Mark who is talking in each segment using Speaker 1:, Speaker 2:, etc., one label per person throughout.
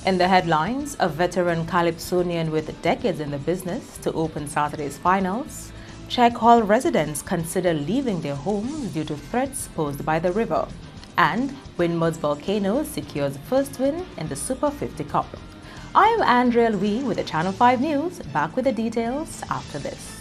Speaker 1: In the headlines, a veteran Calypsonian with decades in the business to open Saturday's finals. Czech Hall residents consider leaving their homes due to threats posed by the river. And Winmud's Volcano secures first win in the Super 50 Cup. I'm Andrea Louis with the Channel 5 News, back with the details after this.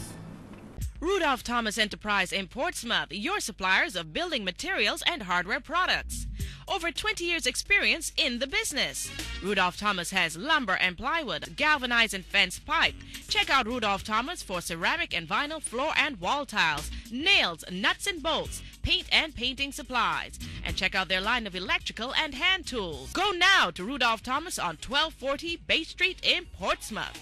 Speaker 2: Rudolph Thomas Enterprise in Portsmouth, your suppliers of building materials and hardware products. Over 20 years experience in the business. Rudolph Thomas has lumber and plywood, galvanized and fence pipe. Check out Rudolph Thomas for ceramic and vinyl floor and wall tiles, nails, nuts and bolts, paint and painting supplies. And check out their line of electrical and hand tools. Go now to Rudolph Thomas on 1240 Bay Street in Portsmouth.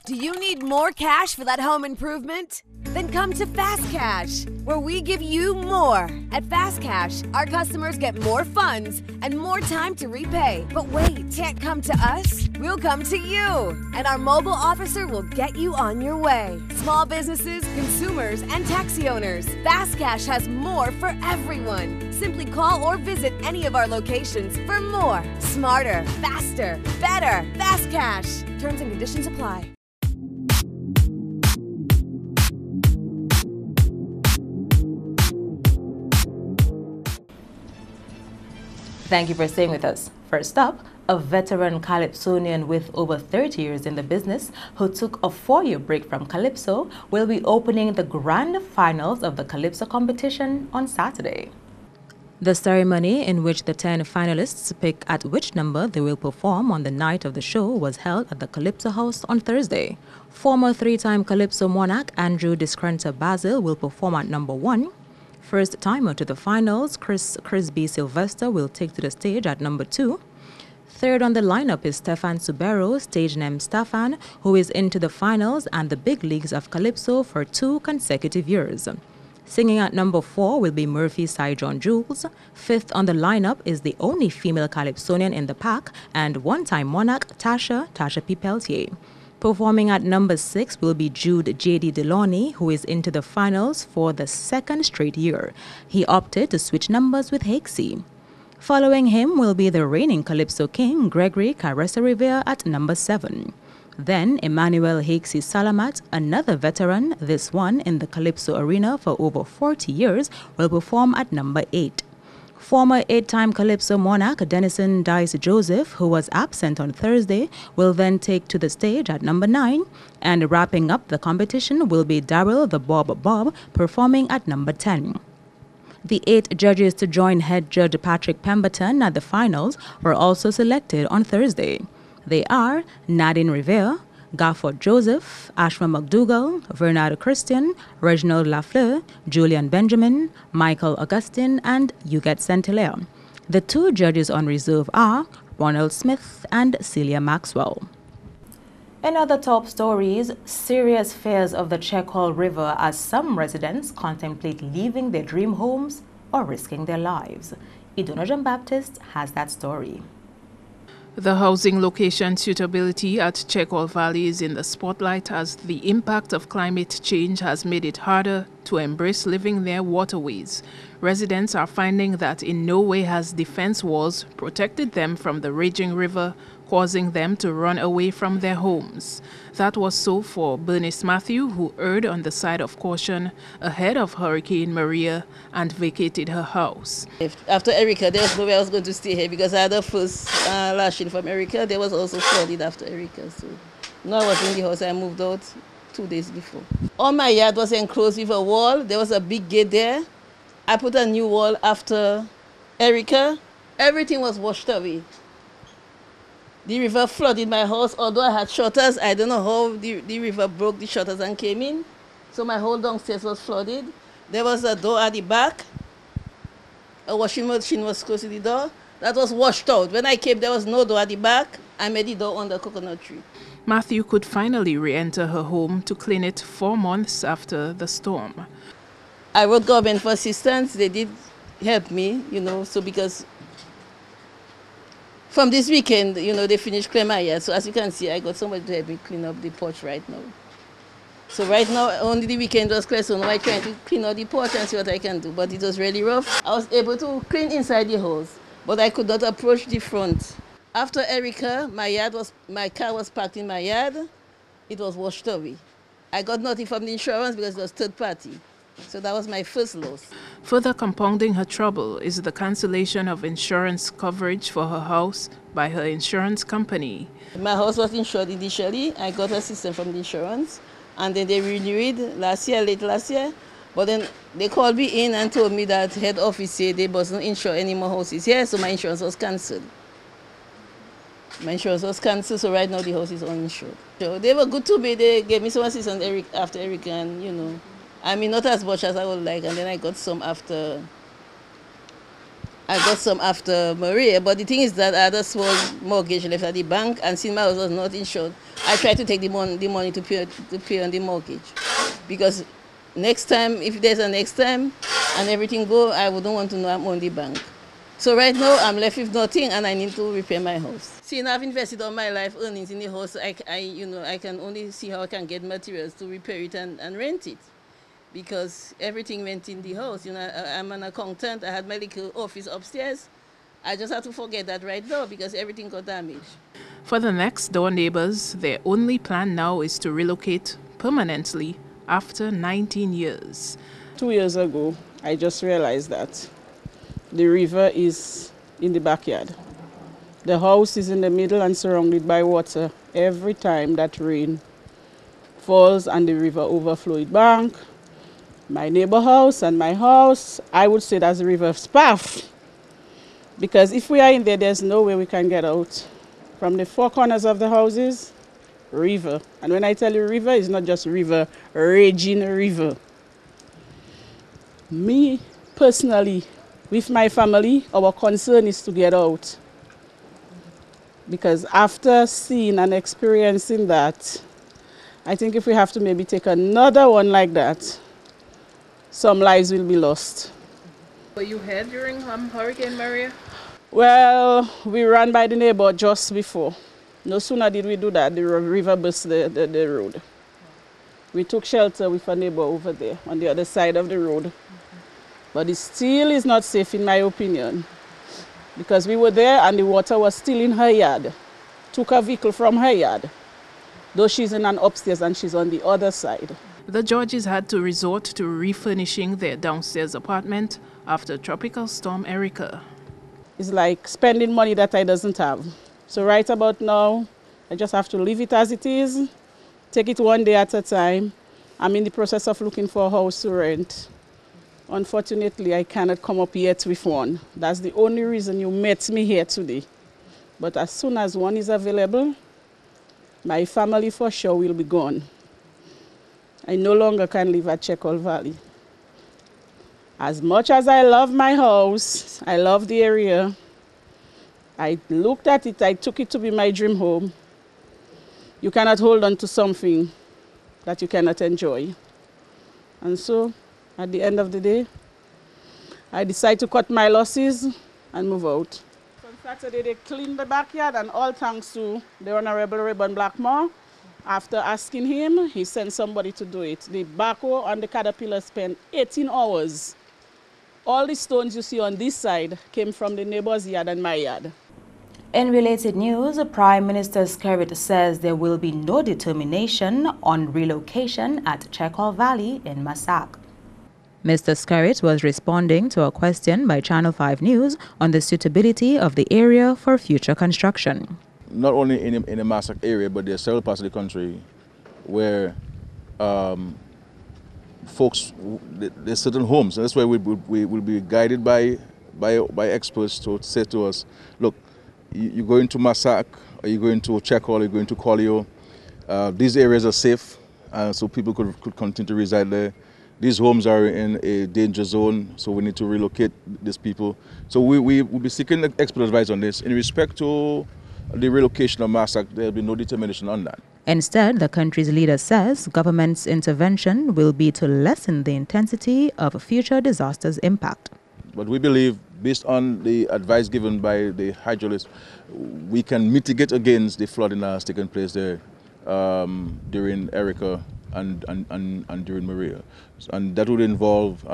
Speaker 3: Do you need more cash for that home improvement? Then come to Fast Cash, where we give you more. At Fast Cash, our customers get more funds and more time to repay. But wait, can't come to us? We'll come to you, and our mobile officer will get you on your way. Small businesses, consumers, and taxi owners. Fast Cash has more for everyone. Simply call or visit any of our locations for more. Smarter, faster, better. Fast Cash. Terms and conditions apply.
Speaker 1: Thank you for staying with us. First up, a veteran Calypsonian with over 30 years in the business who took a 4-year break from Calypso will be opening the grand finals of the Calypso competition on Saturday. The ceremony, in which the 10 finalists pick at which number they will perform on the night of the show, was held at the Calypso House on Thursday. Former 3-time Calypso monarch Andrew Discrenter Basil will perform at number 1. First-timer to the finals, Chris B. Sylvester will take to the stage at number 2. Third on the lineup is Stefan Subero, stage name Stefan, who is into the finals and the big leagues of Calypso for 2 consecutive years. Singing at number 4 will be Murphy Cy John Jules. Fifth on the lineup is the only female Calypsonian in the pack and one-time monarch Tasha P. Peltier. Performing at number 6 will be Jude J.D. Delaunay, who is into the finals for the 2nd straight year. He opted to switch numbers with Hakesy. Following him will be the reigning Calypso king, Gregory Caressa Rivera, at number 7. Then Emmanuel Hakesy Salamat, another veteran, this one in the Calypso arena for over 40 years, will perform at number 8. Former 8-time Calypso monarch Denison Dice Joseph, who was absent on Thursday, will then take to the stage at number 9. And wrapping up the competition will be Daryl the Bob performing at number 10. The 8 judges to join head judge Patrick Pemberton at the finals were also selected on Thursday. They are Nadine Rivera, Gafford Joseph, Ashma McDougall, Bernardo Christian, Reginald Lafleur, Julian Benjamin, Michael Augustine, and Huguette Saint-Hilaire. The 2 judges on reserve are Ronald Smith and Celia Maxwell. In other top stories, serious fears of the Czech Hall River as some residents contemplate leaving their dream homes or risking their lives. Iduna Jean-Baptiste has that story.
Speaker 4: The housing location suitability at Czech Hall Valley is in the spotlight as the impact of climate change has made it harder to embrace living near waterways. Residents are finding that in no way has defense walls protected them from the raging river, causing them to run away from their homes. That was so for Bernice Matthew, who erred on the side of caution ahead of Hurricane Maria and vacated her house.
Speaker 5: After Erica, there was no way I was going to stay here because I had the first lashing from Erica. There was also flooded after Erica. So now I was in the house. I moved out 2 days before. All my yard was enclosed with a wall. There was a big gate there. I put a new wall after Erica. Everything was washed away. The river flooded my house. Although I had shutters, I don't know how the river broke the shutters and came in. So my whole downstairs was flooded. There was a door at the back. A washing machine was close to the door. That was washed out. When I came, there was no door at the back. I made the door on the coconut tree.
Speaker 4: Matthew could finally re-enter her home to clean it 4 months after the storm.
Speaker 5: I wrote government for assistance. They did help me, so because from this weekend, they finished clearing my yard. So as you can see, I got somebody to help me clean up the porch right now. So right now, only the weekend was clear, so now I'm trying to clean out the porch and see what I can do. But it was really rough. I was able to clean inside the house. but I could not approach the front. After Erica, my car was parked in my yard. It was washed away. I got nothing from the insurance because it was third party. So that was my first loss.
Speaker 4: Further compounding her trouble is the cancellation of insurance coverage for her house by her insurance company.
Speaker 5: My house was insured initially. I got assistance from the insurance, and then they renewed late last year. But then they called me in and told me that head office said they wasn't insure any more houses here, so my insurance was cancelled. My insurance was cancelled, so right now the house is uninsured. So they were good to me. They gave me some assistance after Eric, and you know, I mean, not as much as I would like, and then I got some after Maria. But the thing is that I had a small mortgage left at the bank, and since my house was not insured, I tried to take the money to pay on the mortgage. Because next time, if there's a next time and everything go, I wouldn't want to know I'm on the bank. So right now I'm left with nothing, and I need to repair my house. Seeing I've invested all my life earnings in the house, I can only see how I can get materials to repair it and rent it. Because everything went in the house. You know, I'm an accountant. I had my little office upstairs. I just had to forget that right now because everything got damaged.
Speaker 4: For the next door neighbors, their only plan now is to relocate permanently after 19 years.
Speaker 6: 2 years ago, I just realized that the river is in the backyard. The house is in the middle and surrounded by water. Every time that rain falls and the river overflows bank, my neighbor house and my house, I would say that's the river's path. Because if we are in there, there's no way we can get out. From the four corners of the houses, river. And when I tell you river, it's not just river, raging river. Me, personally, with my family, our concern is to get out. Because after seeing and experiencing that, I think if we have to maybe take another one like that, some lives will be lost.
Speaker 4: Were you here during Hurricane Maria?
Speaker 6: Well, we ran by the neighbor just before. No sooner did we do that, the river burst the road. We took shelter with a neighbor over there on the other side of the road. But it still is not safe in my opinion. Because we were there and the water was still in her yard. Took a vehicle from her yard. Though she's in an upstairs and she's on the other side.
Speaker 4: The Georges had to resort to refurnishing their downstairs apartment after Tropical Storm Erica.
Speaker 6: It's like spending money that I doesn't have. So right about now, I just have to leave it as it is, take it one day at a time. I'm in the process of looking for a house to rent. Unfortunately, I cannot come up yet with one. That's the only reason you met me here today. But as soon as one is available, my family for sure will be gone. I no longer can live at Checkall Valley. As much as I love my house, I love the area, I looked at it, I took it to be my dream home. You cannot hold on to something that you cannot enjoy. And so, at the end of the day, I decided to cut my losses and move out. On Saturday, they cleaned the backyard, and all thanks to the Honorable Rayburn Blackmore. After asking him, he sent somebody to do it. The backhoe and the caterpillar spent 18 hours. All the stones you see on this side came from the neighbor's yard and my yard.
Speaker 1: In related news, Prime Minister Skerrit says there will be no determination on relocation at Checkall Valley in Massac. Mr. Skerrit was responding to a question by Channel 5 News on the suitability of the area for future construction.
Speaker 7: Not only in the Massac area, but there are several parts of the country where folks, there's certain homes, and that's why we will be guided by experts to say to us, look, you're going to Massac, or you're going to Checkall, you're going to Collio. These areas are safe, so people could continue to reside there. These homes are in a danger zone, so we need to relocate these people. So we will be seeking expert advice on this. In respect to the relocation of Massac, there will be no determination on that.
Speaker 1: Instead, the country's leader says government's intervention will be to lessen the intensity of future disasters' impact.
Speaker 7: But we believe, based on the advice given by the hydrologists, we can mitigate against the flooding that has taken place there during Erica and during Maria. And that would involve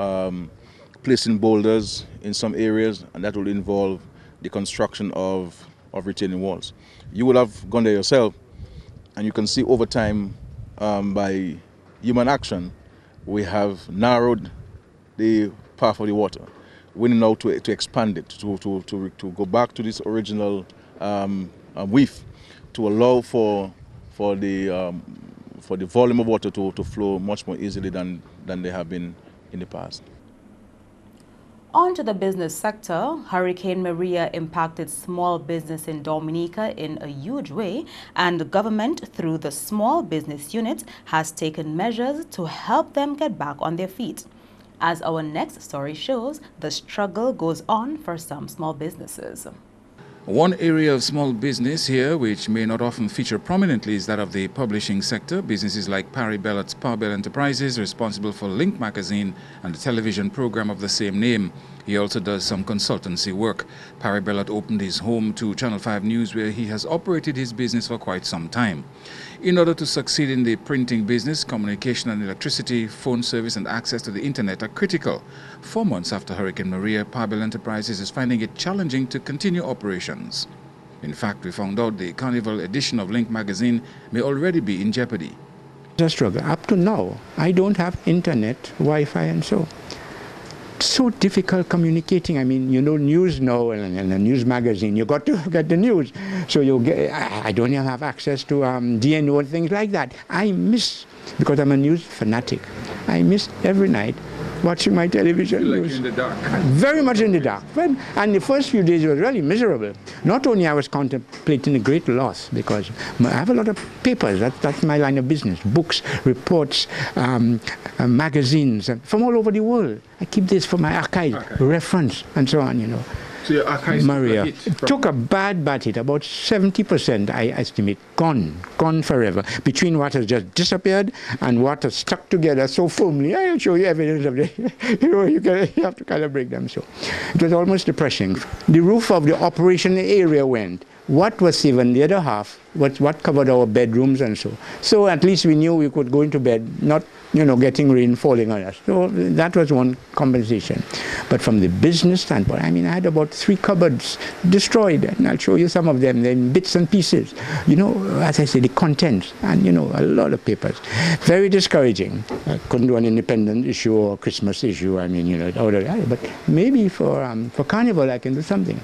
Speaker 7: placing boulders in some areas, and that would involve the construction of retaining walls. You would have gone there yourself, and you can see over time, by human action, we have narrowed the path of the water. We need now to expand it, to go back to this original width, to allow for the volume of water to flow much more easily than they have been in the past.
Speaker 1: On to the business sector. Hurricane Maria impacted small business in Dominica in a huge way, and the government, through the small business unit, has taken measures to help them get back on their feet. As our next story shows, the struggle goes on for some small businesses.
Speaker 8: One area of small business here, which may not often feature prominently, is that of the publishing sector. Businesses like Parry Bellott's Parbell Enterprises, responsible for Link magazine and the television program of the same name. He also does some consultancy work. Parry Bellott opened his home to Channel 5 News, where he has operated his business for quite some time. In order to succeed in the printing business, communication and electricity, phone service and access to the internet are critical. 4 months after Hurricane Maria, Parbell Enterprises is finding it challenging to continue operations. In fact, we found out the Carnival edition of Link magazine may already be in jeopardy.
Speaker 9: It's a struggle. Up to now, I don't have internet, Wi-Fi and so difficult communicating. I mean, you know, news now and a news magazine, you got to get the news. So I don't even have access to DNO and things like that. I miss, because I'm a news fanatic, I miss every night watching my television
Speaker 8: You
Speaker 9: news.
Speaker 8: in the dark.
Speaker 9: Very much in the dark. And the first few days was really miserable. Not only I was contemplating a great loss, because I have a lot of papers, that's my line of business, books, reports, magazines from all over the world. I keep this for my archive, reference, and so on, you know.
Speaker 8: So your archives
Speaker 9: Maria took a bad hit, about 70%, I estimate, gone forever. Between what has just disappeared and what has stuck together so firmly, I'll show you evidence of it. You have to kind of break them. So it was almost depressing. The roof of the operation area went. What was even the other half, what covered our bedrooms and so. So at least we knew we could go into bed, not, you know, getting rain falling on us. So that was one compensation. But from the business standpoint, I mean, I had about 3 cupboards destroyed, and I'll show you some of them in bits and pieces. You know, as I say, the contents, and, you know, a lot of papers. Very discouraging. I couldn't do an independent issue or Christmas issue, I mean, you know, but maybe for Carnival I can do something.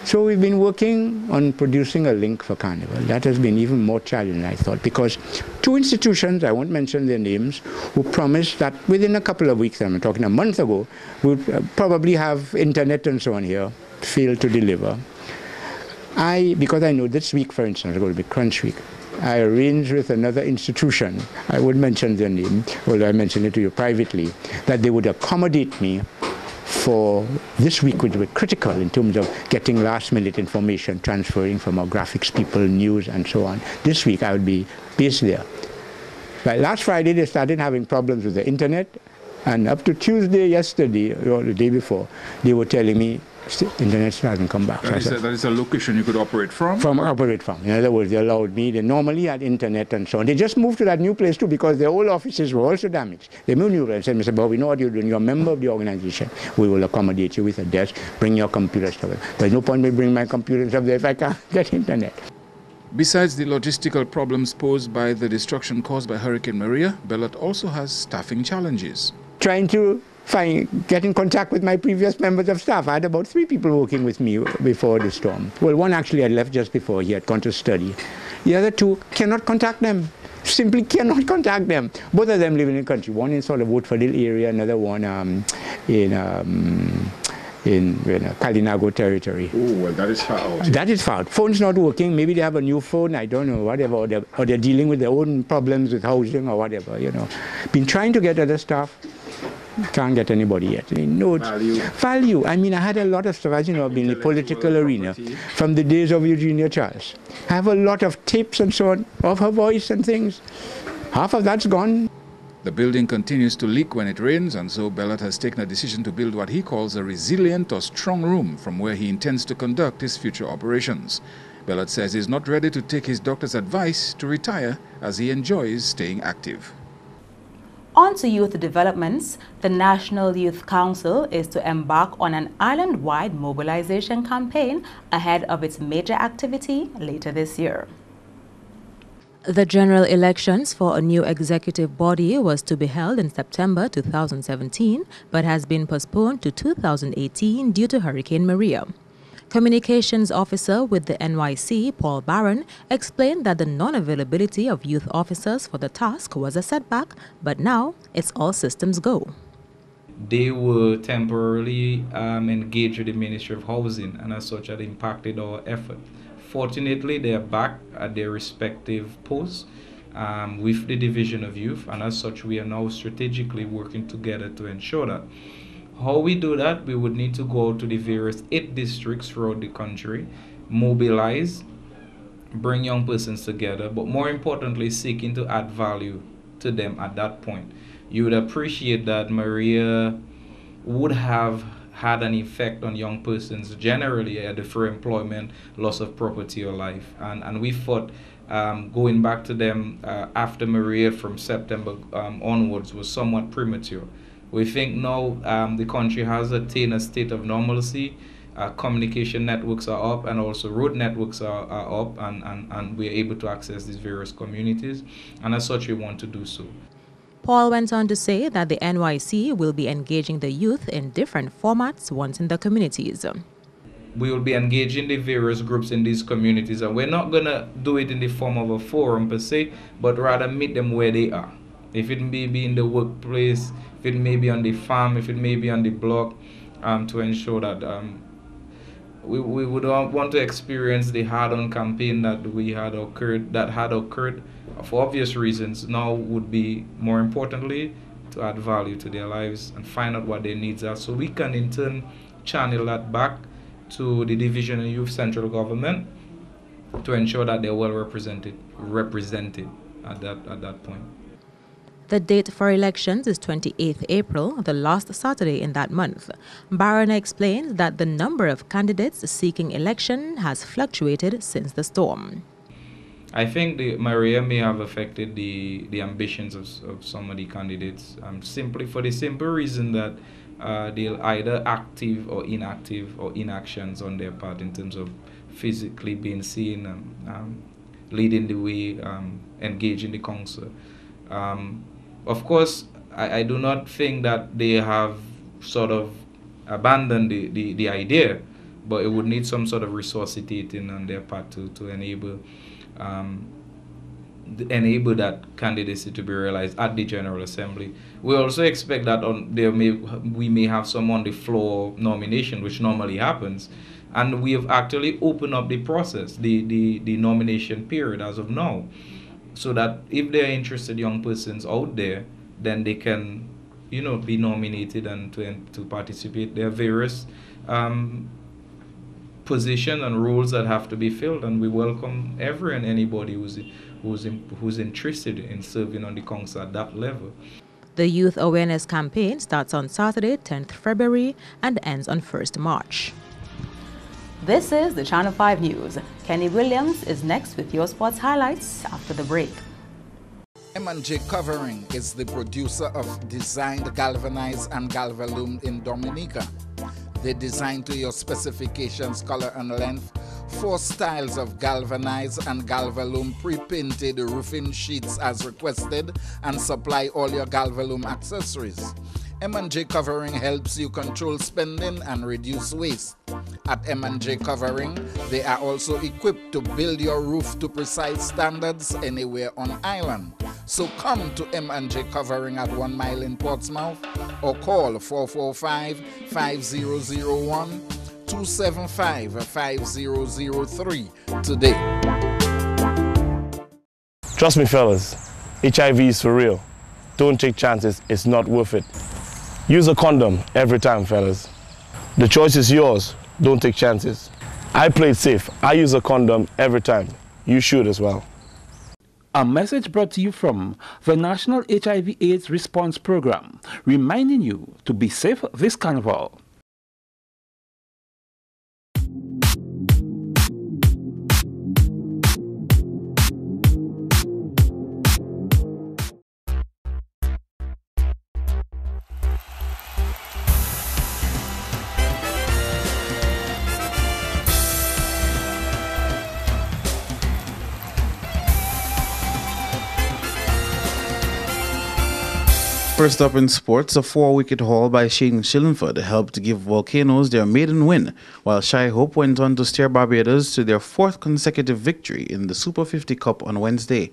Speaker 9: So we've been working on producing a link for Carnival. That has been even more challenging, I thought, because 2 institutions, I won't mention their names, who promised that within a couple of weeks, I'm talking a month ago, we'll probably have internet and so on here, failed to deliver. Because I know this week, for instance, is going to be crunch week, I arranged with another institution, I won't mention their name, although I mentioned it to you privately, that they would accommodate me for this week, which was critical in terms of getting last-minute information, transferring from our graphics people, news, and so on. This week, I would be based there. But last Friday, they started having problems with the internet, and up to Tuesday, yesterday, or the day before, they were telling me, internet still hasn't come back.
Speaker 8: That is a location you could operate from?
Speaker 9: Operate from. In other words, they allowed me. They normally had internet and so on. They just moved to that new place too because their old offices were also damaged. They moved new and said, Mr. Bob, we know what you're doing. You're a member of the organization. We will accommodate you with a desk. Bring your computer stuff. There's no point in me bringing my computer stuff there if I can't get internet.
Speaker 8: Besides the logistical problems posed by the destruction caused by Hurricane Maria, Bellott also has staffing challenges.
Speaker 9: Trying to get in contact with my previous members of staff. I had about 3 people working with me before the storm. Well, one actually had left just before. He had gone to study. The other 2 cannot contact them. Simply cannot contact them. Both of them live in the country. One in sort of Woodfordale area, another one in Kalinago territory.
Speaker 8: Oh, well, that is far out.
Speaker 9: That is far out. Phone's not working. Maybe they have a new phone, I don't know, whatever. Or they're dealing with their own problems with housing or whatever, you know. Been trying to get other staff. Can't get anybody yet. No value. I mean, I had a lot of stuff, as you know, I've been in the political arena from the days of Eugenia Charles. I have a lot of tapes and so on of her voice and things. Half of that's gone.
Speaker 8: The building continues to leak when it rains, and so Bellott has taken a decision to build what he calls a resilient or strong room from where he intends to conduct his future operations. Bellott says he's not ready to take his doctor's advice to retire as he enjoys staying active.
Speaker 1: On to youth developments, the National Youth Council is to embark on an island-wide mobilization campaign ahead of its major activity later this year. The general elections for a new executive body was to be held in September 2017, but has been postponed to 2018 due to Hurricane Maria. Communications officer with the NYC, Paul Barron, explained that the non-availability of youth officers for the task was a setback, but now it's all systems go.
Speaker 10: They were temporarily engaged with the Ministry of Housing, and as such, it impacted our effort. Fortunately, they are back at their respective posts with the Division of Youth, and as such, we are now strategically working together to ensure that. How we do that, we would need to go to the various 8 districts throughout the country, mobilize, bring young persons together, but more importantly, seeking to add value to them at that point. You would appreciate that Maria would have had an effect on young persons generally, either for employment, loss of property or life. And we thought going back to them after Maria from September onwards was somewhat premature. We think now the country has attained a state of normalcy. Communication networks are up, and also road networks are up, and we're able to access these various communities. And as such, we want to do so.
Speaker 1: Paul went on to say that the NYC will be engaging the youth in different formats once in the communities.
Speaker 10: We will be engaging the various groups in these communities, and we're not going to do it in the form of a forum per se, but rather meet them where they are. If it may be in the workplace, if it may be on the farm, if it may be on the block, to ensure that we would want to experience the hard-on campaign that had occurred for obvious reasons. Now would be, more importantly, to add value to their lives and find out what their needs are, so we can in turn channel that back to the Division of Youth Central Government to ensure that they're well represented at that point.
Speaker 1: The date for elections is 28th April, the last Saturday in that month. Barron explained that the number of candidates seeking election has fluctuated since the storm.
Speaker 10: I think Maria may have affected the ambitions of some of the candidates, simply for the simple reason that they'll either active or inactive or inactions on their part in terms of physically being seen, leading the way, engaging the council. Of course, I do not think that they have sort of abandoned the idea, but it would need some sort of resuscitating on their part to enable that candidacy to be realized at the General Assembly. We also expect that we may have some on the floor nomination, which normally happens, and we have actually opened up the process, the nomination period as of now, so that if there are interested young persons out there, then they can, be nominated and to participate. There are various positions and roles that have to be filled, and we welcome every and anybody who's interested in serving on the council at that level.
Speaker 1: The youth awareness campaign starts on Saturday, 10th February, and ends on 1st March. This is the Channel 5 News. Kenny Williams is next with your sports highlights after the break.
Speaker 11: M&J Covering is the producer of designed galvanized and galvalume in Dominica. They design to your specifications, color and length, 4 styles of galvanized and galvalume pre-painted roofing sheets as requested, and supply all your galvalume accessories. M&J Covering helps you control spending and reduce waste. At M&J Covering, they are also equipped to build your roof to precise standards anywhere on island. So come to M&J Covering at 1 Mile in Portsmouth or call 445-5001, 275-5003 today.
Speaker 12: Trust me, fellas, HIV is for real. Don't take chances, it's not worth it. Use a condom every time, fellas. The choice is yours. Don't take chances. I play it safe. I use a condom every time. You should as well.
Speaker 13: A message brought to you from the National HIV/AIDS Response Program, reminding you to be safe this carnival.
Speaker 14: First up in sports, a 4-wicket haul by Shane Shillingford helped give Volcanoes their maiden win, while Shy Hope went on to steer Barbados to their 4th consecutive victory in the Super 50 Cup on Wednesday,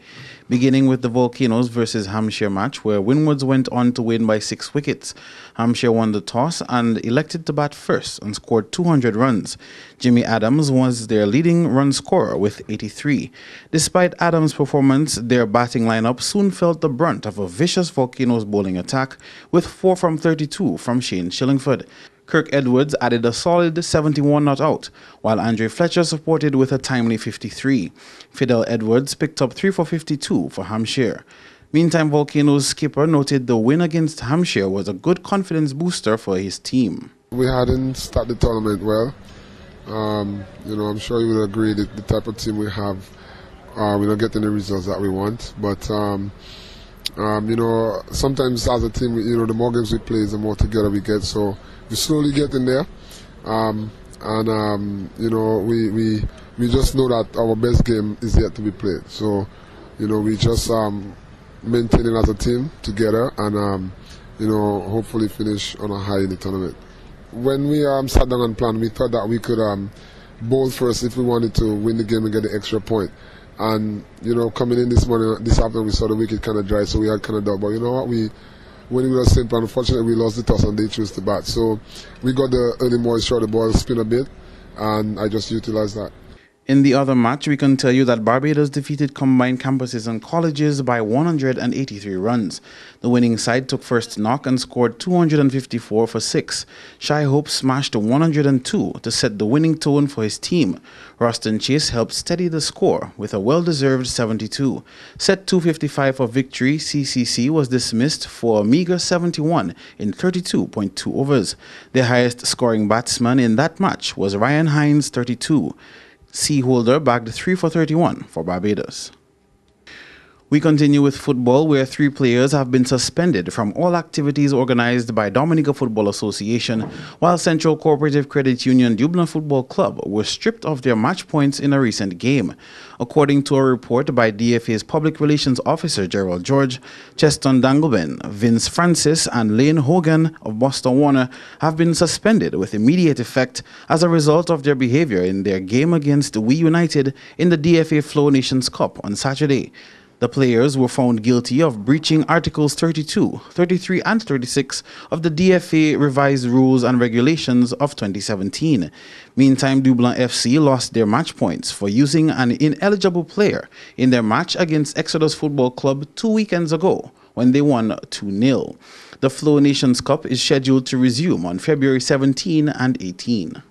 Speaker 14: beginning with the Volcanoes versus Hampshire match, where Windwards went on to win by 6 wickets. Hampshire won the toss and elected to bat first and scored 200 runs. Jimmy Adams was their leading run scorer with 83. Despite Adams' performance, their batting lineup soon felt the brunt of a vicious Volcanoes bowling attack with 4 from 32 from Shane Shillingford. Kirk Edwards added a solid 71 not out, while Andre Fletcher supported with a timely 53. Fidel Edwards picked up 3 for 52 for Hampshire. Meantime, Volcanoes skipper noted the win against Hampshire was a good confidence booster for his team.
Speaker 15: We hadn't started the tournament well. I'm sure you would agree that the type of team we have, we're not getting the results that we want. But, sometimes as a team, the more games we play, the more together we get. So we're slowly getting there. We just know that our best game is yet to be played. So, we just maintaining as a team together and, hopefully finish on a high in the tournament. When we sat down and planned, we thought that we could bowl first if we wanted to win the game and get the extra point. And, coming in this afternoon, we saw the wicket kind of dry, so we had kind of doubt. But you know what? When we were simple, unfortunately, we lost the toss and they chose to bat. So we got the early moisture, the ball spin a bit, and I just utilized that.
Speaker 14: In the other match, we can tell you that Barbados defeated combined campuses and colleges by 183 runs. The winning side took first knock and scored 254 for 6. Shy Hope smashed 102 to set the winning tone for his team. Roston Chase helped steady the score with a well-deserved 72. Set 255 for victory, CCC was dismissed for a meager 71 in 32.2 overs. The highest scoring batsman in that match was Ryan Hines, 32. Seaholder bagged 3 for 31 for Barbados. We continue with football, where 3 players have been suspended from all activities organized by Dominica Football Association, while Central Cooperative Credit Union Dublin Football Club were stripped of their match points in a recent game. According to a report by DFA's Public Relations Officer Gerald George, Cheston Dangleben, Vince Francis and Lane Hogan of Boston Warner have been suspended with immediate effect as a result of their behavior in their game against We United in the DFA Flow Nations Cup on Saturday. The players were found guilty of breaching Articles 32, 33 and 36 of the DFA Revised Rules and Regulations of 2017. Meantime, Dublin FC lost their match points for using an ineligible player in their match against Exodus Football Club 2 weekends ago when they won 2-0. The Flow Nations Cup is scheduled to resume on February 17 and 18.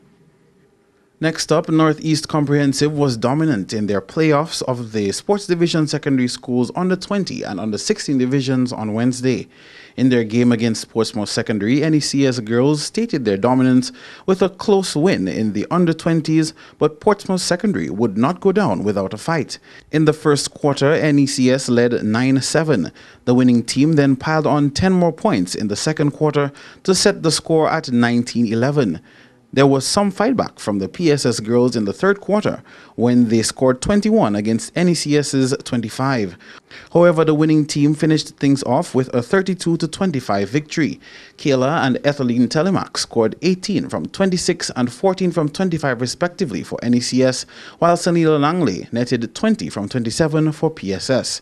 Speaker 14: Next up, Northeast Comprehensive was dominant in their playoffs of the Sports Division Secondary Schools Under 20 and Under 16 divisions on Wednesday. In their game against Portsmouth Secondary, NECS girls stated their dominance with a close win in the Under 20s, but Portsmouth Secondary would not go down without a fight. In the first quarter, NECS led 9-7. The winning team then piled on 10 more points in the second quarter to set the score at 19-11. There was some fightback from the PSS girls in the third quarter when they scored 21 against NECS's 25. However, the winning team finished things off with a 32-25 victory. Kayla and Etheline Telemack scored 18 from 26 and 14 from 25 respectively for NECS, while Sanila Langley netted 20 from 27 for PSS.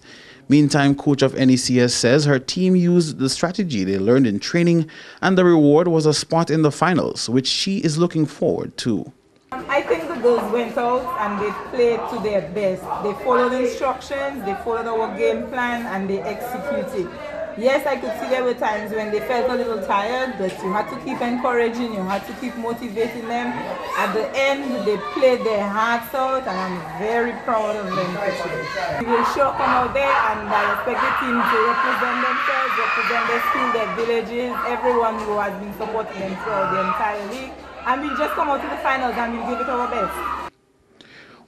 Speaker 14: Meantime, coach of NECS says her team used the strategy they learned in training, and the reward was a spot in the finals, which she is looking forward to.
Speaker 16: I think the girls went out and they played to their best. They followed the instructions, they followed our game plan, and they executed. Yes, I could see there were times when they felt a little tired, but you had to keep encouraging, you had to keep motivating them. At the end, they played their hearts out, and I'm very proud of them today. We will sure come out there, and I expect the team to represent themselves, represent their school, their villages, everyone who has been supporting them throughout the entire league. And we'll just come out to the finals and we'll give it our best.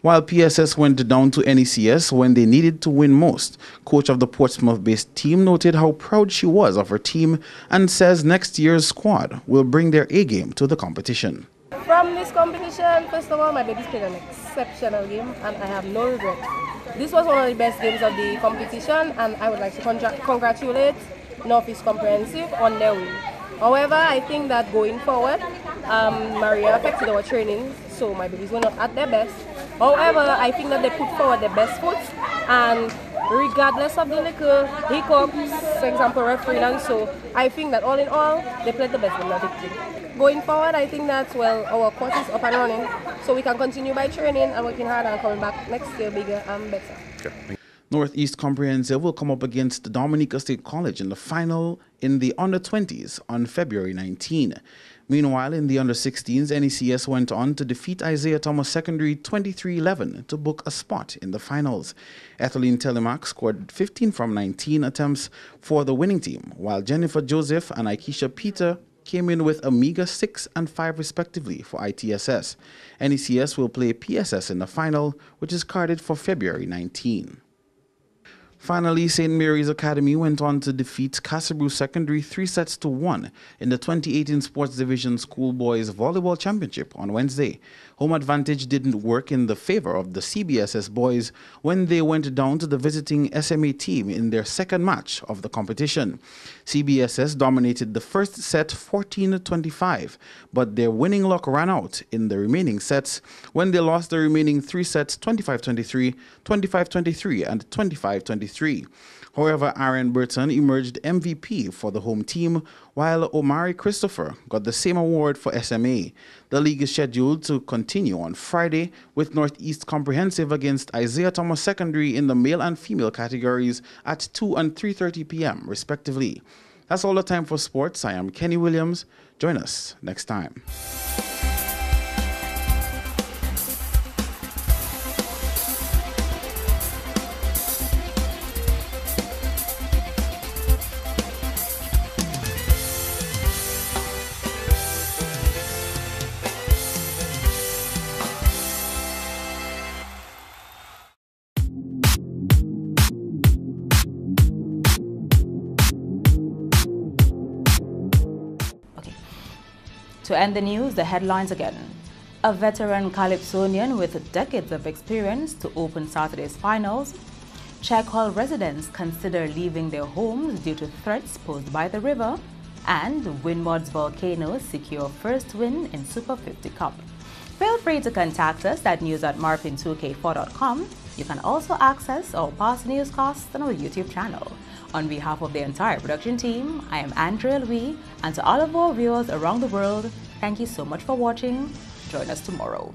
Speaker 14: While PSS went down to NECS when they needed to win most, coach of the Portsmouth-based team noted how proud she was of her team and says next year's squad will bring their A-game to the competition.
Speaker 17: From this competition, first of all, my babies played an exceptional game and I have no regret. This was one of the best games of the competition and I would like to congratulate Northeast Comprehensive on their way. However, I think that going forward, Maria affected our training, so my babies were not at their best. However, I think that they put forward their best foot, and regardless of the little hiccups, for example, refereeing and so, I think that all in all, they played the best in the victory. Going forward, I think that, well, our course is up and running, so we can continue by training and working hard and coming back next year bigger and better.
Speaker 14: Okay. Northeast Comprehensive will come up against Dominica State College in the final in the under-20s on February 19. Meanwhile, in the under-16s, NECS went on to defeat Isaiah Thomas Secondary 23-11 to book a spot in the finals. Etheline Telemac scored 15 from 19 attempts for the winning team, while Jennifer Joseph and Aikisha Peter came in with a meager 6 and 5 respectively for ITSS. NECS will play PSS in the final, which is carded for February 19. Finally, St. Mary's Academy went on to defeat Casabru Secondary 3-1 in the 2018 Sports Division Schoolboys Volleyball Championship on Wednesday. Home advantage didn't work in the favor of the CBSS boys when they went down to the visiting SMA team in their second match of the competition. CBSS dominated the first set 14-25, but their winning luck ran out in the remaining sets when they lost the remaining 3 sets 25-23, 25-23, and 25-23. However, Aaron Burton emerged MVP for the home team, while Omari Christopher got the same award for SMA. The league is scheduled to continue on Friday with Northeast Comprehensive against Isaiah Thomas Secondary in the male and female categories at 2 and 3:30 p.m. respectively. That's all the time for sports. I am Kenny Williams. Join us next time.
Speaker 1: To end the news, the headlines again. A veteran Calypsonian with decades of experience to open Saturday's finals. Czech Hall residents consider leaving their homes due to threats posed by the river. And Winmod's Volcanoes secure first win in Super 50 Cup. Feel free to contact us at news@marpin2k4.com. You can also access our past newscasts on our YouTube channel. On behalf of the entire production team, I am Andrea Louis, and to all of our viewers around the world, thank you so much for watching. Join us tomorrow.